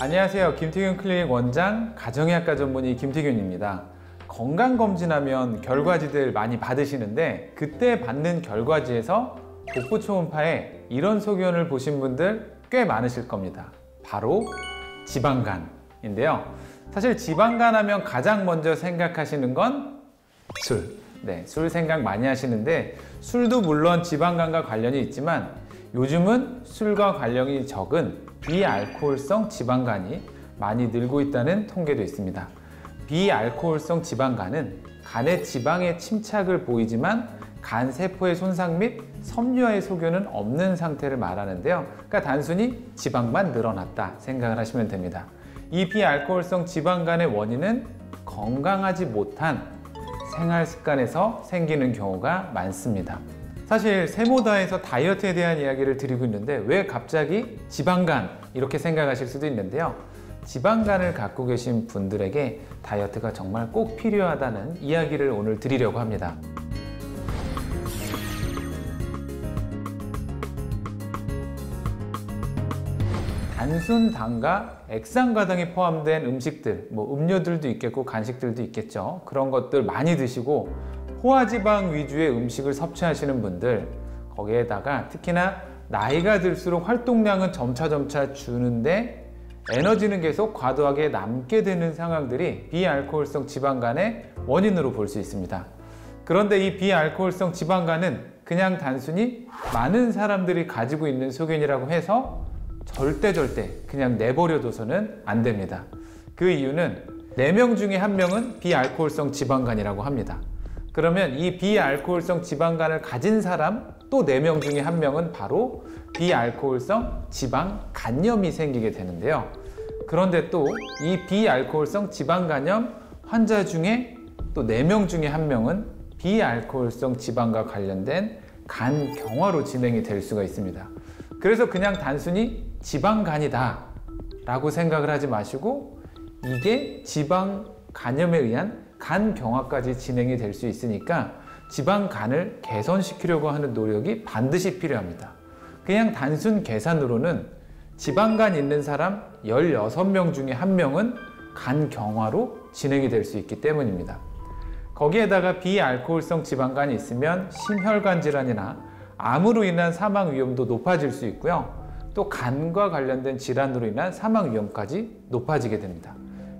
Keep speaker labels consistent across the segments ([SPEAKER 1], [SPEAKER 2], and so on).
[SPEAKER 1] 안녕하세요. 김태균 클리닉 원장 가정의학과 전문의 김태균입니다. 건강검진하면 결과지들 많이 받으시는데 그때 받는 결과지에서 복부 초음파에 이런 소견을 보신 분들 꽤 많으실 겁니다. 바로 지방간인데요. 사실 지방간 하면 가장 먼저 생각하시는 건 술. 술 생각 많이 하시는데 술도 물론 지방간과 관련이 있지만 요즘은 술과 관련이 적은 비알코올성 지방간이 많이 늘고 있다는 통계도 있습니다. 비알코올성 지방간은 간의 지방의 침착을 보이지만 간 세포의 손상 및 섬유화의 소견은 없는 상태를 말하는데요. 그러니까 단순히 지방만 늘어났다 생각을 하시면 됩니다. 이 비알코올성 지방간의 원인은 건강하지 못한 생활 습관에서 생기는 경우가 많습니다. 사실 세모다에서 다이어트에 대한 이야기를 드리고 있는데 왜 갑자기 지방간 이렇게 생각하실 수도 있는데요. 지방간을 갖고 계신 분들에게 다이어트가 정말 꼭 필요하다는 이야기를 오늘 드리려고 합니다. 단순 당과 액상과당이 포함된 음식들, 음료들도 있겠고 간식들도 있겠죠. 그런 것들 많이 드시고 포화지방 위주의 음식을 섭취하시는 분들, 거기에다가 특히나 나이가 들수록 활동량은 점차 주는데 에너지는 계속 과도하게 남게 되는 상황들이 비알코올성 지방간의 원인으로 볼 수 있습니다. 그런데 이 비알코올성 지방간은 그냥 단순히 많은 사람들이 가지고 있는 소견이라고 해서 절대 그냥 내버려둬서는 안 됩니다. 그 이유는 4명 중에 1명은 비알코올성 지방간이라고 합니다. 그러면 이 비알코올성 지방간을 가진 사람 또 4명 중에 1명은 바로 비알코올성 지방간염이 생기게 되는데요. 그런데 또 이 비알코올성 지방간염 환자 중에 또 4명 중에 1명은 비알코올성 지방과 관련된 간경화로 진행이 될 수가 있습니다. 그래서 그냥 단순히 지방간이다 라고 생각을 하지 마시고 이게 지방간염에 의한 간경화까지 진행이 될 수 있으니까 지방간을 개선시키려고 하는 노력이 반드시 필요합니다. 그냥 단순 계산으로는 지방간 있는 사람 16명 중에 1명은 간경화로 진행이 될 수 있기 때문입니다. 거기에다가 비알코올성 지방간이 있으면 심혈관 질환이나 암으로 인한 사망 위험도 높아질 수 있고요. 또 간과 관련된 질환으로 인한 사망 위험까지 높아지게 됩니다.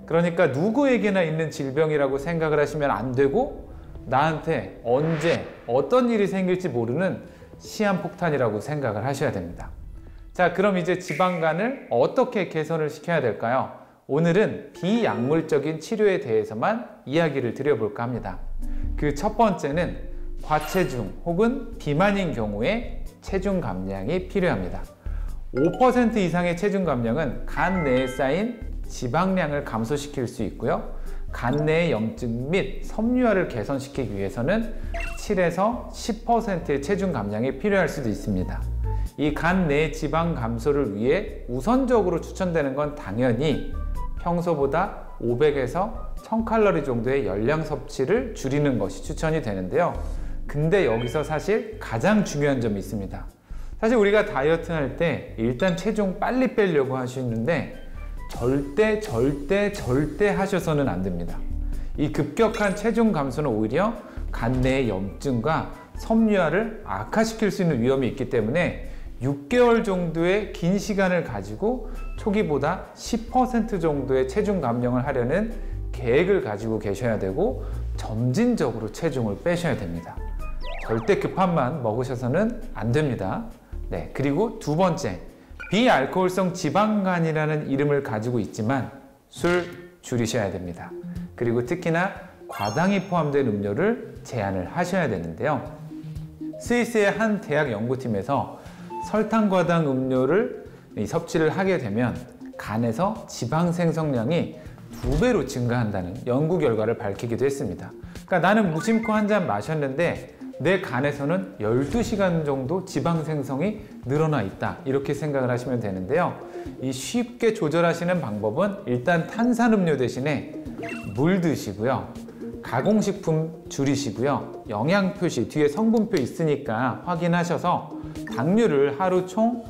[SPEAKER 1] 그러니까 누구에게나 있는 질병이라고 생각을 하시면 안 되고 나한테 언제 어떤 일이 생길지 모르는 시한폭탄이라고 생각을 하셔야 됩니다. 자, 그럼 이제 지방간을 어떻게 개선을 시켜야 될까요? 오늘은 비약물적인 치료에 대해서만 이야기를 드려볼까 합니다. 그 첫 번째는 과체중 혹은 비만인 경우에 체중 감량이 필요합니다. 5% 이상의 체중 감량은 간 내에 쌓인 지방량을 감소시킬 수 있고요. 간 내의 염증 및 섬유화를 개선시키기 위해서는 7에서 10%의 체중 감량이 필요할 수도 있습니다. 이 간 내 지방 감소를 위해 우선적으로 추천되는 건 당연히 평소보다 500에서 1000칼로리 정도의 열량 섭취를 줄이는 것이 추천이 되는데요. 근데 여기서 사실 가장 중요한 점이 있습니다. 사실 우리가 다이어트 할 때 일단 체중 빨리 빼려고 하시는데 절대 하셔서는 안 됩니다. 이 급격한 체중 감소는 오히려 간 내의 염증과 섬유화를 악화시킬 수 있는 위험이 있기 때문에 6개월 정도의 긴 시간을 가지고 초기보다 10% 정도의 체중 감량을 하려는 계획을 가지고 계셔야 되고 점진적으로 체중을 빼셔야 됩니다. 절대 급함만 먹으셔서는 안 됩니다. 그리고 두 번째, 비알코올성 지방간이라는 이름을 가지고 있지만 술 줄이셔야 됩니다. 그리고 특히나 과당이 포함된 음료를 제한을 하셔야 되는데요. 스위스의 한 대학 연구팀에서 설탕과당 음료를 섭취를 하게 되면 간에서 지방 생성량이 2배로 증가한다는 연구 결과를 밝히기도 했습니다. 그러니까 나는 무심코 한 잔 마셨는데 내 간에서는 12시간 정도 지방 생성이 늘어나 있다 이렇게 생각을 하시면 되는데요. 이 쉽게 조절하시는 방법은 일단 탄산음료 대신에 물 드시고요. 가공식품 줄이시고요. 영양표시 뒤에 성분표 있으니까 확인하셔서 당류를 하루 총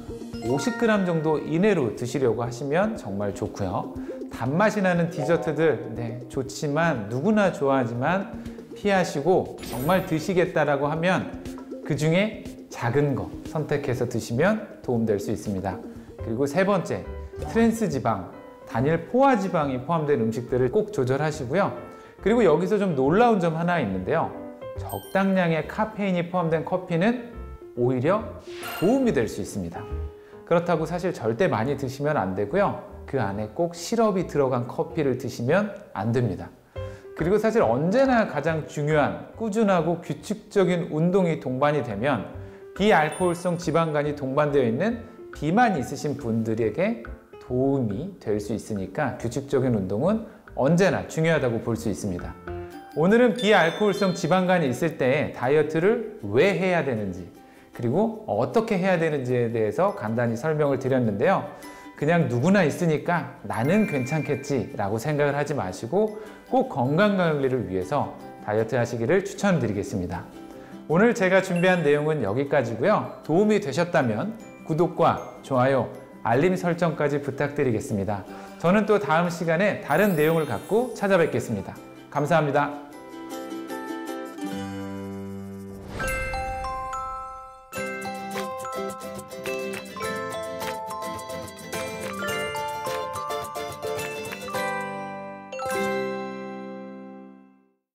[SPEAKER 1] 50g 정도 이내로 드시려고 하시면 정말 좋고요. 단맛이 나는 디저트들 좋지만 누구나 좋아하지만 피하시고 정말 드시겠다라고 하면 그 중에 작은 거 선택해서 드시면 도움될 수 있습니다. 그리고 세 번째, 트랜스 지방, 단일 포화 지방이 포함된 음식들을 꼭 조절하시고요. 그리고 여기서 좀 놀라운 점 하나 있는데요. 적당량의 카페인이 포함된 커피는 오히려 도움이 될 수 있습니다. 그렇다고 사실 절대 많이 드시면 안 되고요. 그 안에 꼭 시럽이 들어간 커피를 드시면 안 됩니다. 그리고 사실 언제나 가장 중요한 꾸준하고 규칙적인 운동이 동반이 되면 비알코올성 지방간이 동반되어 있는 비만이 있으신 분들에게 도움이 될 수 있으니까 규칙적인 운동은 언제나 중요하다고 볼 수 있습니다. 오늘은 비알코올성 지방간이 있을 때 다이어트를 왜 해야 되는지 그리고 어떻게 해야 되는지에 대해서 간단히 설명을 드렸는데요. 그냥 누구나 있으니까 나는 괜찮겠지 라고 생각을 하지 마시고 꼭 건강관리를 위해서 다이어트 하시기를 추천드리겠습니다. 오늘 제가 준비한 내용은 여기까지고요. 도움이 되셨다면 구독과 좋아요, 알림 설정까지 부탁드리겠습니다. 저는 또 다음 시간에 다른 내용을 갖고 찾아뵙겠습니다. 감사합니다.